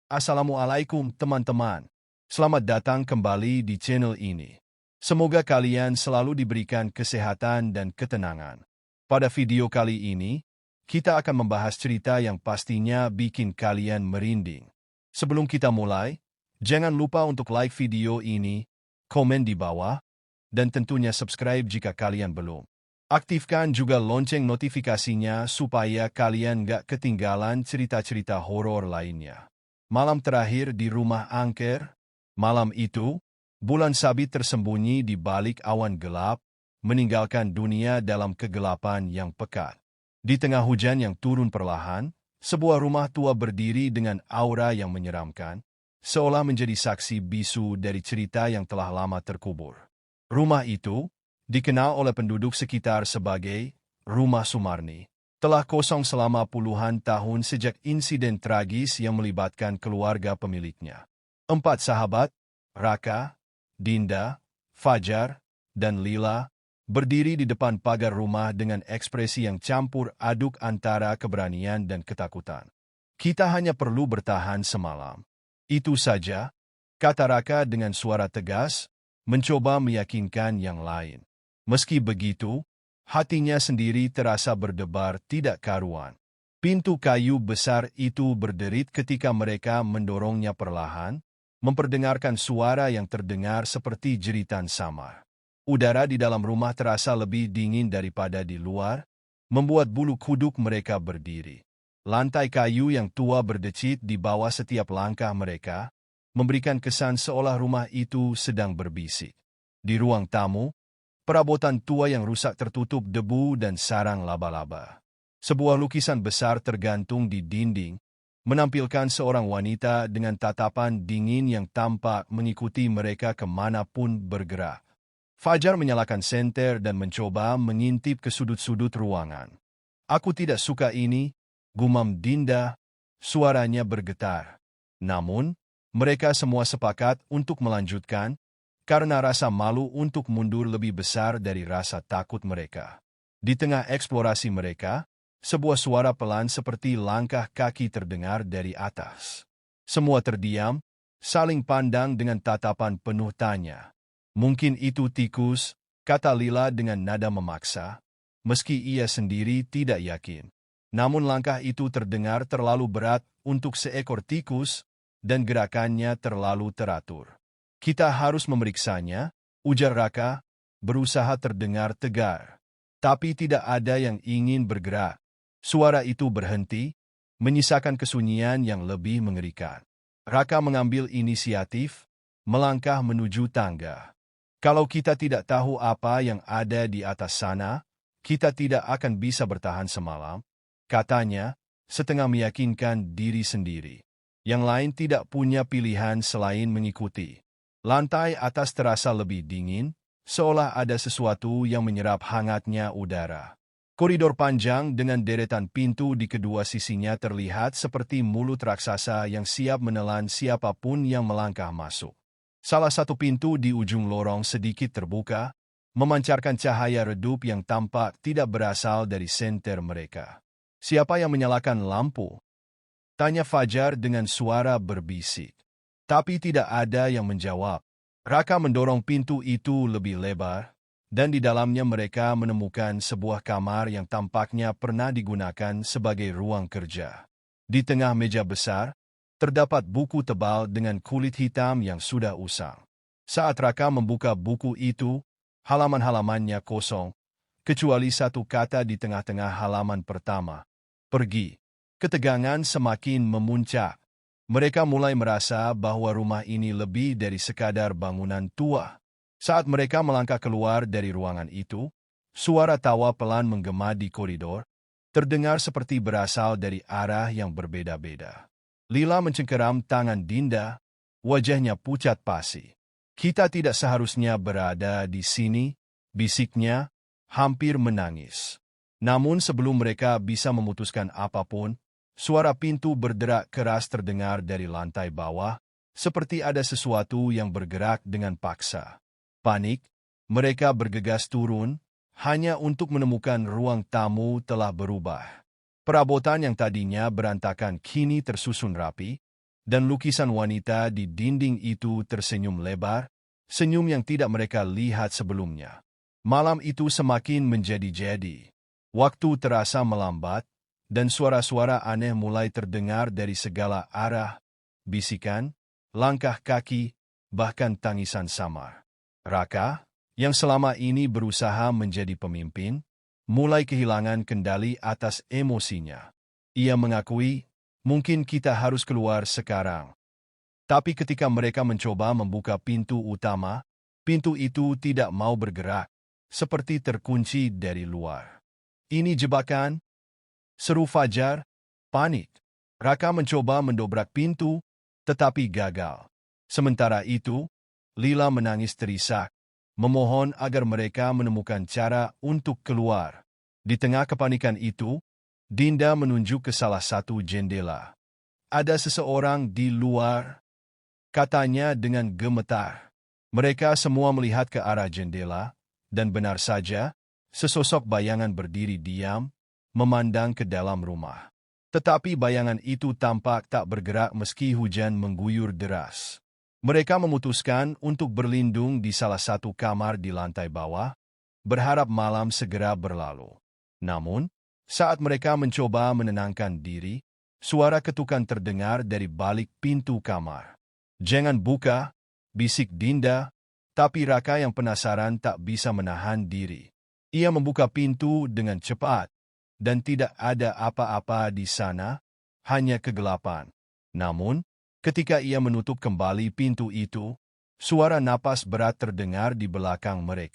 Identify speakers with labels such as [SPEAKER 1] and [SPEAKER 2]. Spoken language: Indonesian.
[SPEAKER 1] Assalamualaikum teman-teman. Selamat datang kembali di channel ini. Semoga kalian selalu diberikan kesehatan dan ketenangan. Pada video kali ini, kita akan membahas cerita yang pastinya bikin kalian merinding. Sebelum kita mulai, jangan lupa untuk like video ini, komen di bawah, dan tentunya subscribe jika kalian belum. Aktifkan juga lonceng notifikasinya supaya kalian gak ketinggalan cerita-cerita horor lainnya. Malam terakhir di rumah angker. Malam itu, bulan sabit tersembunyi di balik awan gelap, meninggalkan dunia dalam kegelapan yang pekat. Di tengah hujan yang turun perlahan, sebuah rumah tua berdiri dengan aura yang menyeramkan, seolah menjadi saksi bisu dari cerita yang telah lama terkubur. Rumah itu dikenal oleh penduduk sekitar sebagai Rumah Sumarni. Telah kosong selama puluhan tahun sejak insiden tragis yang melibatkan keluarga pemiliknya. 4 sahabat, Raka, Dinda, Fajar, dan Lila, berdiri di depan pagar rumah dengan ekspresi yang campur aduk antara keberanian dan ketakutan. Kita hanya perlu bertahan semalam. Itu saja, kata Raka dengan suara tegas, mencoba meyakinkan yang lain. Meski begitu, hatinya sendiri terasa berdebar tidak karuan. Pintu kayu besar itu berderit ketika mereka mendorongnya perlahan, memperdengarkan suara yang terdengar seperti jeritan samar. Udara di dalam rumah terasa lebih dingin daripada di luar, membuat bulu kuduk mereka berdiri. Lantai kayu yang tua berdecit di bawah setiap langkah mereka, memberikan kesan seolah rumah itu sedang berbisik. Di ruang tamu, perabotan tua yang rusak tertutup debu dan sarang laba-laba. Sebuah lukisan besar tergantung di dinding, menampilkan seorang wanita dengan tatapan dingin yang tampak mengikuti mereka kemanapun bergerak. Fajar menyalakan senter dan mencoba mengintip ke sudut-sudut ruangan. "Aku tidak suka ini," gumam Dinda, suaranya bergetar. Namun, mereka semua sepakat untuk melanjutkan, karena rasa malu untuk mundur lebih besar dari rasa takut mereka. Di tengah eksplorasi mereka, sebuah suara pelan seperti langkah kaki terdengar dari atas. Semua terdiam, saling pandang dengan tatapan penuh tanya. "Mungkin itu tikus," kata Lila dengan nada memaksa, meski ia sendiri tidak yakin. Namun langkah itu terdengar terlalu berat untuk seekor tikus, dan gerakannya terlalu teratur. "Kita harus memeriksanya," ujar Raka, berusaha terdengar tegar. Tapi tidak ada yang ingin bergerak. Suara itu berhenti, menyisakan kesunyian yang lebih mengerikan. Raka mengambil inisiatif, melangkah menuju tangga. "Kalau kita tidak tahu apa yang ada di atas sana, kita tidak akan bisa bertahan semalam," katanya, setengah meyakinkan diri sendiri. Yang lain tidak punya pilihan selain mengikuti. Lantai atas terasa lebih dingin, seolah ada sesuatu yang menyerap hangatnya udara. Koridor panjang dengan deretan pintu di kedua sisinya terlihat seperti mulut raksasa yang siap menelan siapapun yang melangkah masuk. Salah satu pintu di ujung lorong sedikit terbuka, memancarkan cahaya redup yang tampak tidak berasal dari senter mereka. "Siapa yang menyalakan lampu?" tanya Fajar dengan suara berbisik. Tapi tidak ada yang menjawab. Raka mendorong pintu itu lebih lebar, dan di dalamnya mereka menemukan sebuah kamar yang tampaknya pernah digunakan sebagai ruang kerja. Di tengah meja besar, terdapat buku tebal dengan kulit hitam yang sudah usang. Saat Raka membuka buku itu, halaman-halamannya kosong, kecuali satu kata di tengah-tengah halaman pertama, "Pergi." Ketegangan semakin memuncak. Mereka mulai merasa bahwa rumah ini lebih dari sekadar bangunan tua. Saat mereka melangkah keluar dari ruangan itu, suara tawa pelan menggema di koridor, terdengar seperti berasal dari arah yang berbeda-beda. Lila mencengkeram tangan Dinda, wajahnya pucat pasi. "Kita tidak seharusnya berada di sini," bisiknya, hampir menangis. Namun sebelum mereka bisa memutuskan apapun, suara pintu berderak keras terdengar dari lantai bawah, seperti ada sesuatu yang bergerak dengan paksa. Panik, mereka bergegas turun, hanya untuk menemukan ruang tamu telah berubah. Perabotan yang tadinya berantakan kini tersusun rapi, dan lukisan wanita di dinding itu tersenyum lebar, senyum yang tidak mereka lihat sebelumnya. Malam itu semakin menjadi-jadi. Waktu terasa melambat, dan suara-suara aneh mulai terdengar dari segala arah, bisikan, langkah kaki, bahkan tangisan samar. Raka, yang selama ini berusaha menjadi pemimpin, mulai kehilangan kendali atas emosinya. Ia mengakui, mungkin kita harus keluar sekarang. Tapi ketika mereka mencoba membuka pintu utama, pintu itu tidak mau bergerak, seperti terkunci dari luar. Ini jebakan? Seru Fajar, panik. Raka mencoba mendobrak pintu, tetapi gagal. Sementara itu, Lila menangis terisak, memohon agar mereka menemukan cara untuk keluar. Di tengah kepanikan itu, Dinda menunjuk ke salah satu jendela. Ada seseorang di luar, katanya dengan gemetar. Mereka semua melihat ke arah jendela, dan benar saja, sesosok bayangan berdiri diam, memandang ke dalam rumah. Tetapi bayangan itu tampak tak bergerak meski hujan mengguyur deras. Mereka memutuskan untuk berlindung di salah satu kamar di lantai bawah, berharap malam segera berlalu. Namun, saat mereka mencoba menenangkan diri, suara ketukan terdengar dari balik pintu kamar. "Jangan buka," bisik Dinda, tapi Raka yang penasaran tak bisa menahan diri. Ia membuka pintu dengan cepat, dan tidak ada apa-apa di sana, hanya kegelapan. Namun, ketika ia menutup kembali pintu itu, suara napas berat terdengar di belakang mereka.